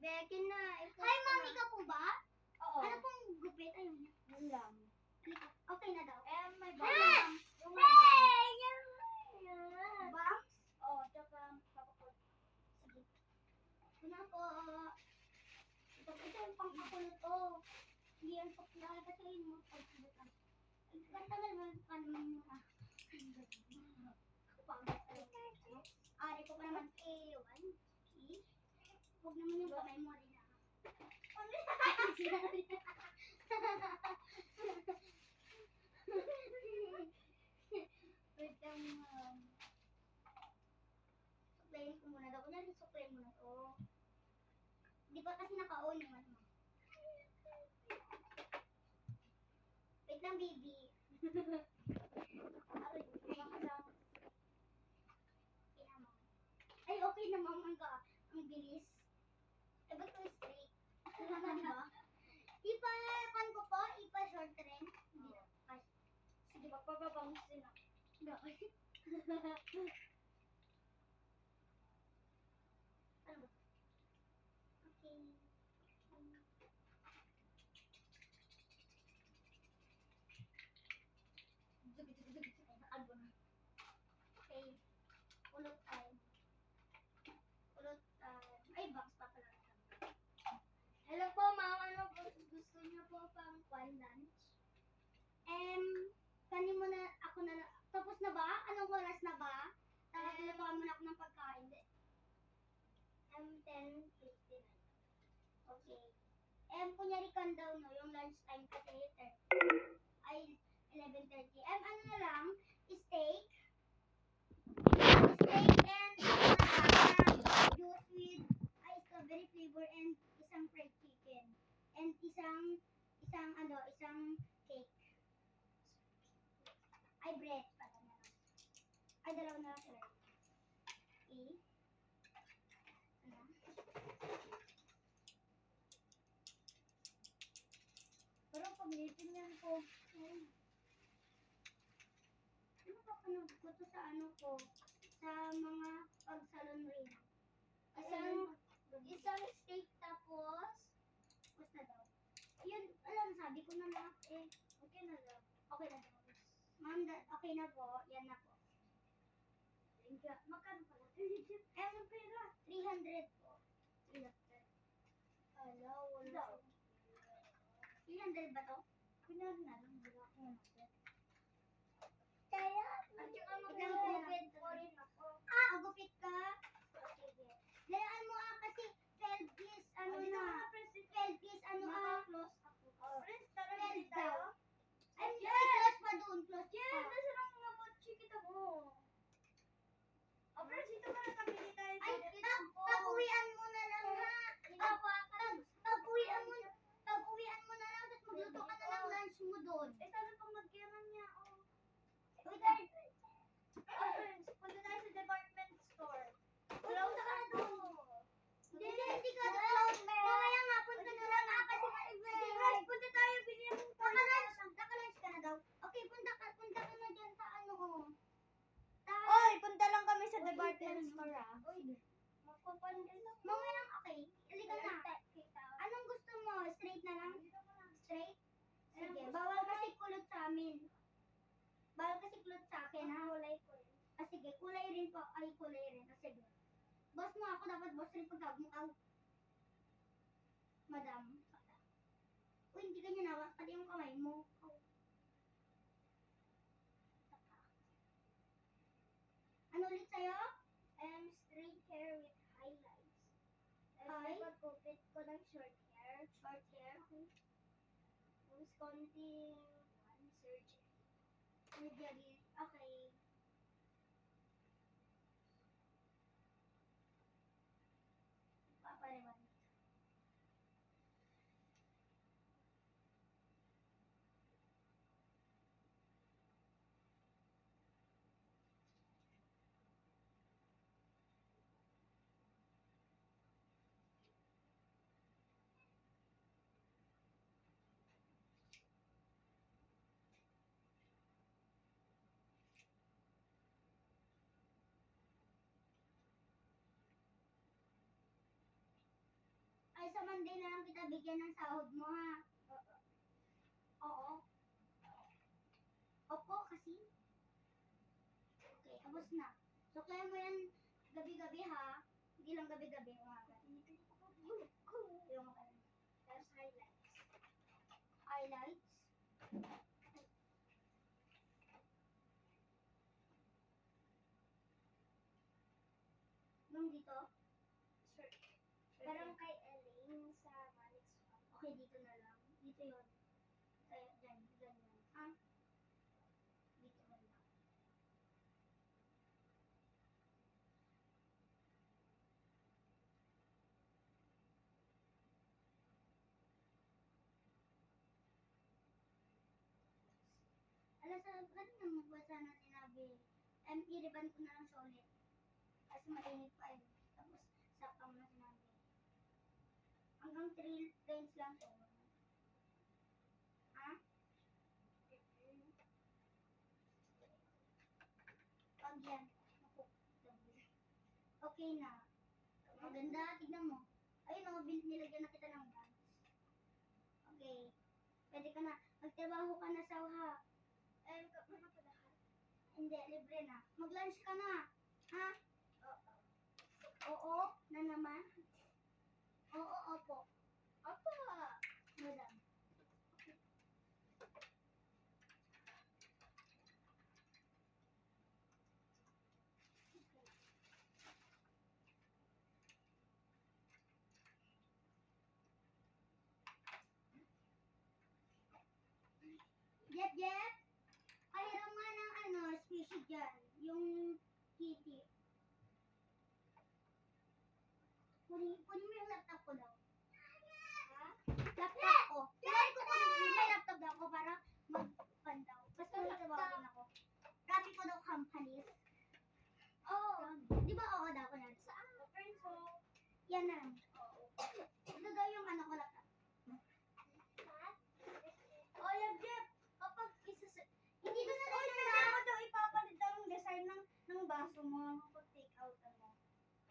Bekin na. Hi, mami ka po ba? Oo. Ano pong gupit? Ayun. Yun lang. Okay na daw. May Hey! bangs. Yung may Hey! bangs. Oo, tsaka papakot. Sige. Ito na po. Ito yung pangkakulot to. Hindi yan supply kasi yung mga pagkakulotan. Kantagal mo yung kanong muna. Ari ko pa naman A1. Huwag naman yung kamay mo rin na. Wait lang. Suklayin ko muna daw. Kunyari suklayin mo na to. Di ba kasi naka-on yung ano. Wait lang, baby. Ay, okay na, ma'am. Ang bilis. Eh, ba't ko straight? Tama, di ba? Ipa, pan ko po? Ipa short rin? Hindi na. Ay, Sige, magpapabangs din ako. bakit? Ano ba? Okay. Ano na? Okay. Ulot time. Ulot time. Ay, box pa pala. Hello po, ma'am. Ano po? Gusto niyo po pang lunch? Kanin mo na, ako na, tapos na ba? Anong oras na ba? Tapos nilagawa mo na ako ng pagkain. 10:59. Okay. Kunyari countdown no, yung lunch time kasi ay 11:30. Ano na lang, steak. Steak and juice with strawberry flavor and isang fried chicken. And isang cake. Ay, bread pala na lang. Ay, dalawa na lang sila. Okay. Ano? Pero pag nitinyan ko, napapanood ko to sa ano ko, sa mga pag-salon rin. Isang steak tapos, basta daw. Yun, alam, sabi ko na lahat eh. Okay na daw. Okay na daw. Ma'am, okay na po. Yan na po. Magkano pala? Ang pera. 300 po. 300. Ala, wala. 300 ba to? Kunyari na lang. Wala ko na. Kaya? At saka mag-gupit ko rin ako. Magupit ka? Sige. Layaan mo kasi 12 is ano na. 12 is ano close ako. Friends, tara na tayo. Ay, close pa doon. Close pa. Yeah, nasa lang mga botchi kita mo. Friends, ito na nakabili tayo. Ay, pag-uwian mo na lang ha. Pag-uwian mo na lang, tapos magluto ka na ng lunch mo doon. Sabi pang mag-iyaman niya, Wait, friends, punta tayo sa department store. punta ka na doon. Hindi ka doon. Mamaya nga, punta na lang ha, kasi Friends, punta tayo, bilhin mo Naka-lunch ka na daw. Okay, punta ka na dyan sa ano, Oy, punta lang kami sa department store, Uy, magpapansin lang. Mamaya lang, okay. Halika na. Anong gusto mo? Straight na lang? Straight? Sige, bawal kasi kulot sa amin. Bawal kasi kulot sa akin, ha? Kulay ko rin. Sige, kulay rin po. Ay, kulay rin. Sige. Boss mo ako, dapat boss rin pagkawag mo. Madam. Uy, hindi ka niya nawak. Pati yung kamay mo. Ano ulit sa'yo? straight hair with highlights. Ay? Pagkupit ko ng short hair. Short hair. Okay. Tapos konting surgery. Surgery. Okay. Paparewan. Monday na lang kita bigyan ng sahod mo, ha? Oo. Opo, kasi. Okay, tapos na. So, kaya mo yan gabi-gabi, ha? Hindi lang gabi-gabi, umaga. Yung There's highlights. highlights. Yung dito? Sir. Parang Parang kay Elaine sa Manix. okay, dito na lang. Dito yun. Kaya, dyan, dyan yun. Ha? Dito na lang. Alam sa, kanina magbasa na sinabi, i-reban ko na lang siya ulit. Kasi mainit pa eh. Tapos, sakang na sinabi. Hanggang 3 lines lang to. Ha? Pag yan. Ako. Okay na. Maganda, tignan mo. Ayun o, nilagyan na kita ng bands. Okay. Pwede ka na. Magtrabaho ka na sa uha. Ano pa lahat? Hindi, libre na. Mag-lunch ka na. Ha? Oo. Oo, na naman. Oo, opo. Opo. Madam. Jep, Jep. Pahiram nga ng ano, squishy dyan. Yung kitty. Kunin mo yung laptop ko daw. Ha? Laptop ko. Kailangan ko may laptop daw ako para mag-fun daw. Basta may tawagin ako. Rapid ko daw companies. Oo. Di ba oo daw ko na? Saan? Friends ko. Yan na lang. Ito daw yung ano ko laptop. Oh, yan, Jeff. Kapag Hindi ko na rin pwede mo daw ipapalit ang design ng baso mo kapag take out mo.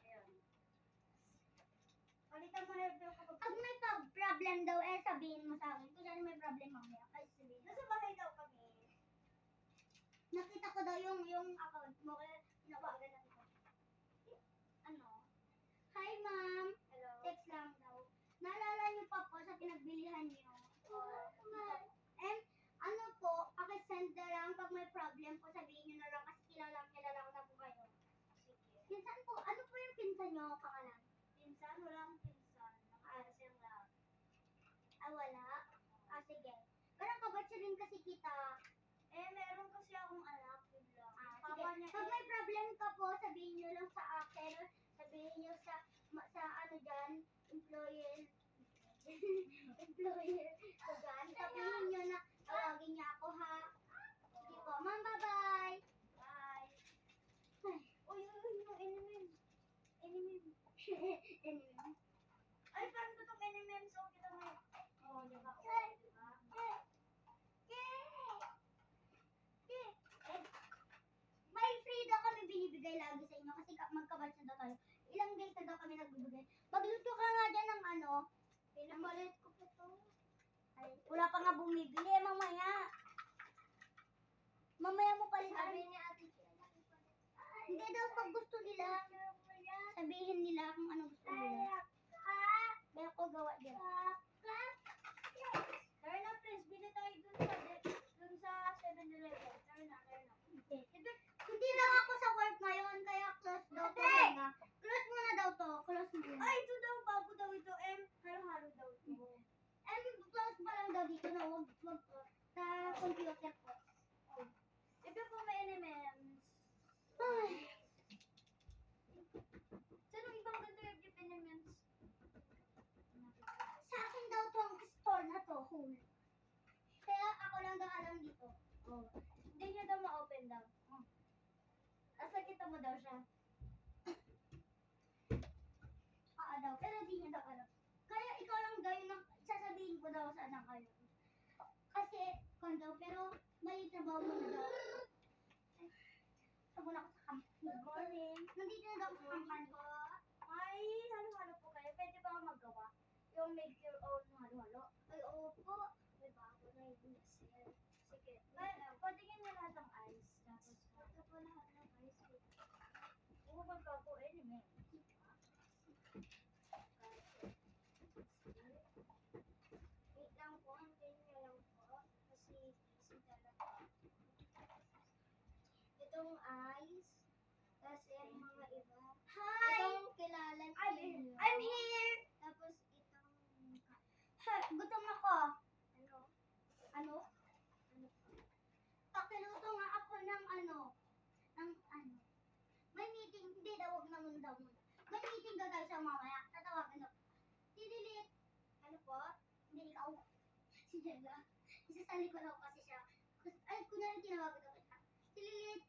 Ayan. Palitan mo na daw kapag... Pag may problem daw, sabihin mo sa akin. Kung may problem mamaya, ay sabihin. Nasa bahay daw kami. Nakita ko daw yung account mo, kaya nawagan na ko. Ano? Hi, ma'am. Hello. Text lang daw. Naalala niyo pa po sa pinagbilihan niyo? Ano po, pakisend na lang pag may problem po, sabihin niyo na lang kasi kilala na po kayo. Sige. Pinsan po, ano po yung pinsan niyo pangalan? Pinsan, walang pinsan. Nakaasin lang. Ah, wala? Ah, sige. Parang kabatsa rin kasi kita. Meron kasi akong anak. Yun lang. Ah, Papa sige. niya Pag may problem ka po, sabihin niyo lang sa akin. Sabihin niyo sa ano dyan, employer ko dyan. Sabihin niyo na tawagin niya ako, ha? Sige po. Ma'am, bye-bye. Bye. Ay. Uy, yung NMM. NMM. Anyway. Ay, parang totoong NMM. So, kita mo yun. Oo, diba? Diba? May free daw kami binibigay lagi sa inyo kasi magkabatch na daw tayo. Ilang days na daw kami nagbibigay. Magluto ka nga dyan ng ano. Pinapalit ko pa to. Ay, wala pa nga bumibili. Mamaya. Mamaya mo palitan. Sabi ni Ate Kiela. Hindi daw pag gusto nila. Sabihin nila kung ano gusto nila. Kaya ko gawa dyan. Tara na, please. Bili tayo dun sa 7-Eleven. Tara na. Okay. Hindi lang ako sa work ngayon, kaya close daw to muna. Close muna daw to. Close muna. Ay, ito daw. Bago daw ito. Halo-halo daw ito. Close pa lang daw dito na wag sa computer ko. Ito po may NMMs. Ay, Saan yung ibang ganito yung NMMs? sa akin daw tong store na to, whole. Kaya ako lang daw alam dito. Oh. Hindi niya daw ma-open daw. Asa kita mo daw siya? Daw, pero di niya daw alam. Kaya ikaw lang daw yung sasabihin ko daw sa anak kayo. Kasi, kondo, pero may trabaho mo na daw. Sabon ako sa company. Good morning. Nandito na daw ako sa company ko. Ay, halo-halo po kayo. Pwede ba ako maggawa? Yung make your own halo-halo? Ay, opo. May bago na yung sir. Sige. Patingin na lahat ng ice. Tapos, Ito po lahat ng ice cream. huwag magpapuin eh. Wait lang po, hintayin niyo lang po. Kasi busy talaga. Itong ice. Tapos yung mga iba. Hi! Itong kilala niyo. I'm here! Tapos itong... Gutom ako. Ano? Ano? Ano po? Pakiluto nga ako ng ano. Ng ano. May meeting. Hindi daw, huwag naman daw muna. May meeting ka guys sa mamaya. Tatawagan ako. Dililit. Ano po? Hindi ikaw. Si Jella. Isasali ko daw kasi siya. Ay, kunyari tinawagan ako siya. Dililit.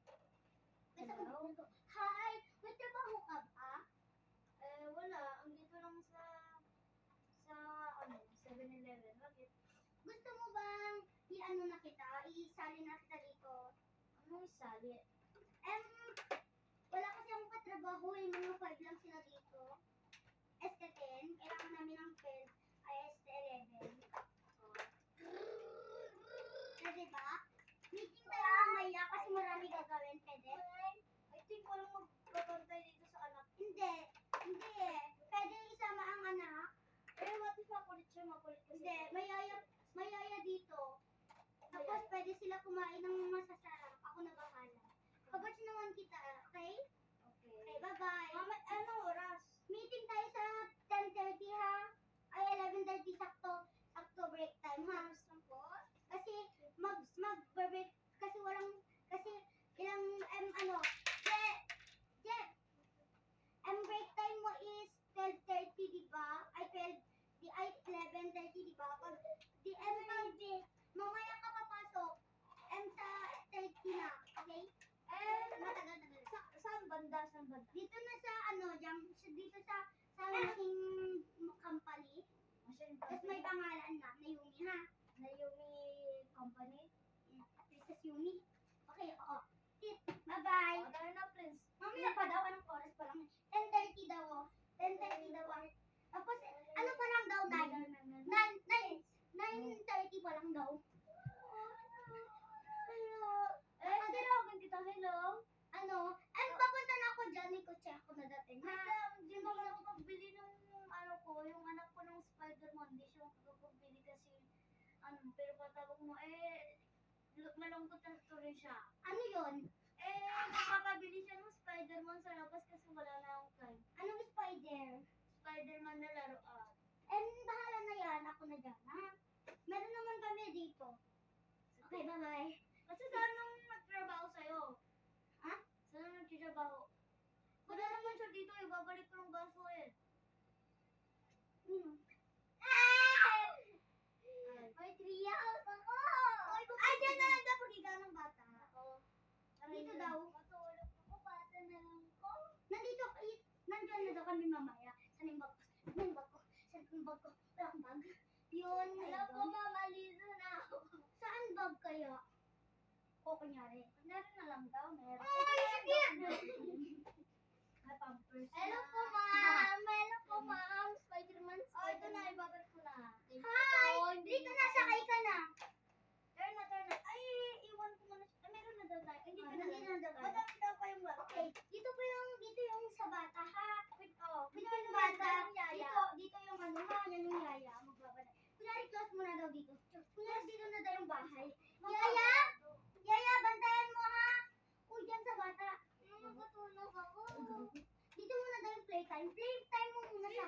Hello? Hi! May trabaho ka ba? Wala. Ang dito lang sa 7-Eleven. Bakit? Gusto mo bang i-ano na kita? Isali na kita dito? Anong isali? Wala kasi akong katrabaho eh. Mga 5 lang sila dito. ST10. Kailangan namin ng 12. Ay, ST11. Na diba? Meeting tayo mamaya kasi marami gagawin. Pwede? I think walang magpapantay dito sa anak. Hindi. Hindi eh. Pwede isama ang anak. What if makulit siya? Makulit kasi. Hindi. Mayaya dito. Tapos pwede sila kumain ng masasarap. Ako na bahala. Pag-watch naman kita, okay? Okay. Okay, bye-bye. Mama, anong oras? Meeting tayo sa 10:30 ha? Ay, 11:30 sakto. Sakto break time ha? Po? Kasi mag-break kasi kasi ilang ano, Jeff, break time mo is 12:30 di ba? Ay 11:30 di ba? Pag mamaya ka papasok, sa 30 na, okay? Matagal-tagal. Saan banda? Saan banda? Dito na sa ano, dito sa malaking company. Machine Tapos may pangalan na Yumi ha. Naomi Company? Princess Yumi. Okay, oo. Bye-bye. O, tayo na, Prince. Mamaya pa daw, anong oras pa lang? 10:30 daw. 10:30 daw. Tapos, ano pa lang daw, 9:30 pa lang daw. Hello. Tinawagan kita, hello? Ano? Papunta na ako dyan. May kotse ako na dating. Wait lang, di ba makakapagbili ng yung anak ko ng Spider-Man, di siya makakapagbili kasi, pero patawag mo, malungkot na story siya. Ano yun? Makakabili siya ng Spider-Man sa labas kasi wala na akong time. Anong spider? Spider-Man na laruan. Bahala na yan. Ako na dyan, ha? Meron naman kami dito. Okay, bye-bye. Kasi saan nang nagtrabaho sa'yo? Ha? Saan nang nagtrabaho? Wala naman siya dito, babalik ko ng baso eh. May treehouse ako! Ay, dyan na lang daw pagiga ng bata. Oo. Dito daw. Matulog ako, bata na lang ko. Nandyan na daw kami mamaya. Saan yung bag ko? Saan yung bag ko? Saan yung bag ko? Wala akong bag. Yun. Alam ko, mama, liso na ako. Saan bag kaya? O, kunyari. Kunyari na lang daw, meron. May pampers na. Hello po, ma'am. Hello po, ma'am. Spider-Man. Oh, ito na, ibabalik ko na. Hi! Dito na, sakay ka na. Turn na. Ay, iwan ko muna siya. Meron na daw tayo. Hindi ka na. Nandito na daw tayo. Madami daw kayong bata. Okay, dito yung sa bata, ha? Dito Kunyari yung naman, bata. yung yaya. Dito yung ano, ha? Yan yung yaya. Magbabala. Kunyari, close mo na daw dito. Kunyari, dito na daw yung bahay. Yaya! Yaya, bantayan mo, ha? Uy, dyan sa bata. Magpatulog ako. Dito muna daw yung playtime. Playtime mo muna siya.